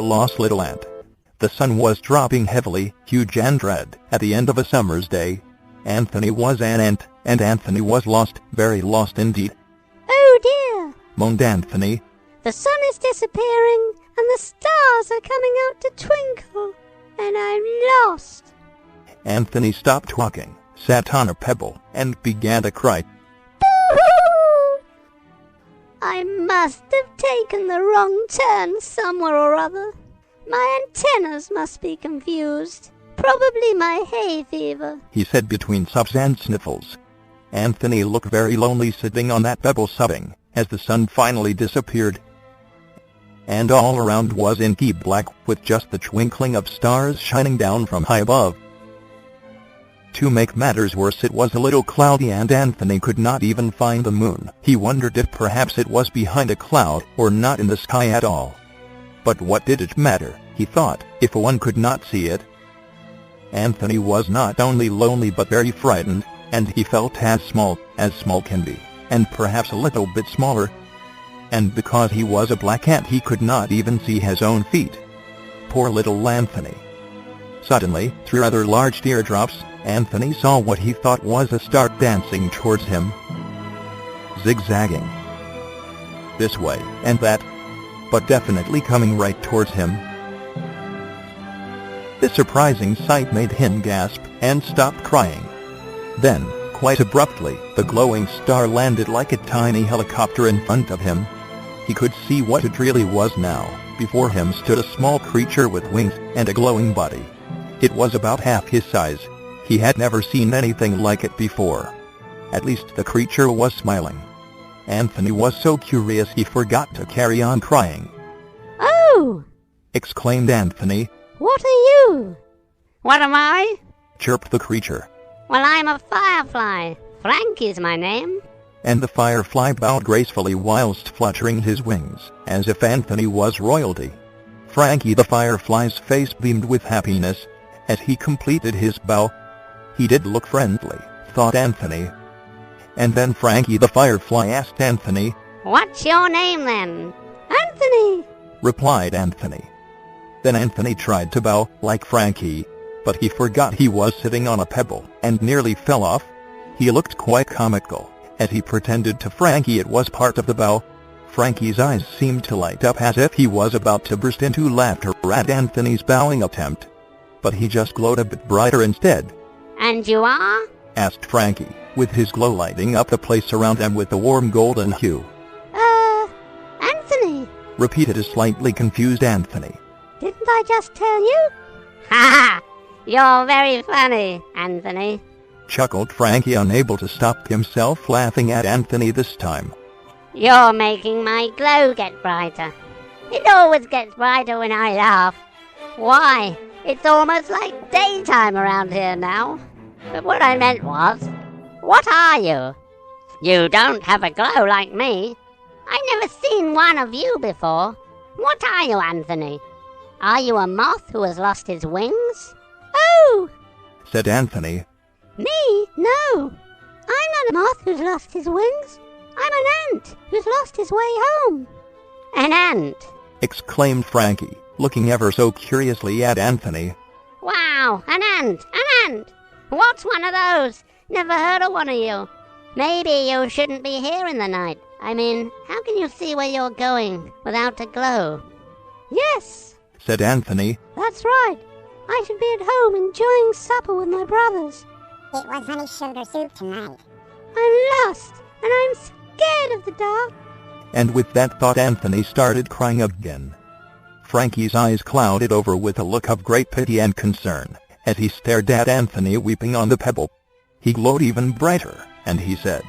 the lost little ant. The sun was dropping heavily, huge and red, at the end of a summer's day. Anthony was an ant, and Anthony was lost, very lost indeed. "Oh dear," moaned Anthony. "the sun is disappearing, and the stars are coming out to twinkle, and I'm lost." Anthony stopped walking, sat on a pebble, and began to cry. "Boo-hoo! I must have taken the wrong turn somewhere or other. My antennas must be confused. Probably my hay fever," he said between sobs and sniffles. Anthony looked very lonely sitting on that pebble sobbing, as the sun finally disappeared. And all around was inky black, with just the twinkling of stars shining down from high above. To make matters worse, it was a little cloudy and Anthony could not even find the moon. He wondered if perhaps it was behind a cloud, or not in the sky at all. But what did it matter, he thought, if one could not see it? Anthony was not only lonely but very frightened, and he felt as small can be, and perhaps a little bit smaller. And because he was a black ant, he could not even see his own feet. Poor little Anthony. Suddenly, through rather large teardrops, Anthony saw what he thought was a star dancing towards him, zigzagging this way and that, but definitely coming right towards him. This surprising sight made him gasp and stop crying. Then, quite abruptly, the glowing star landed like a tiny helicopter in front of him. He could see what it really was now. Before him stood a small creature with wings and a glowing body. It was about half his size. He had never seen anything like it before. At least the creature was smiling. Anthony was so curious he forgot to carry on crying. "Oh!" exclaimed Anthony. "What are you?" "What am I?" chirped the creature. "Well, I'm a firefly. Frankie's my name." And the firefly bowed gracefully whilst fluttering his wings, as if Anthony was royalty. Frankie the firefly's face beamed with happiness as he completed his bow. He did look friendly, thought Anthony. And then Frankie the firefly asked Anthony, "What's your name then?" "Anthony," replied Anthony. Then Anthony tried to bow like Frankie, but he forgot he was sitting on a pebble and nearly fell off. He looked quite comical as he pretended to Frankie it was part of the bow. Frankie's eyes seemed to light up as if he was about to burst into laughter at Anthony's bowing attempt. But he just glowed a bit brighter instead. "And you are?" asked Frankie, with his glow lighting up the place around them with a warm golden hue. Anthony," repeated a slightly confused Anthony. "Didn't I just tell you?" "Ha ha! You're very funny, Anthony," chuckled Frankie, unable to stop himself laughing at Anthony this time. "You're making my glow get brighter. It always gets brighter when I laugh. Why, it's almost like daytime around here now. But what I meant was, what are you? You don't have a glow like me. I've never seen one of you before. What are you, Anthony? Are you a moth who has lost his wings?" "Oh!" said Anthony. "Me? No. I'm not a moth who's lost his wings. I'm an ant who's lost his way home." "An ant?" exclaimed Frankie, looking ever so curiously at Anthony. "Wow, an ant! An ant! What's one of those? Never heard of one of you. Maybe you shouldn't be here in the night. I mean, how can you see where you're going without a glow?" "Yes," said Anthony. "that's right. I should be at home enjoying supper with my brothers. It was honey sugar soup tonight. I'm lost, and I'm scared of the dark." And with that thought, Anthony started crying again. Frankie's eyes clouded over with a look of great pity and concern as he stared at Anthony weeping on the pebble. He glowed even brighter, and he said,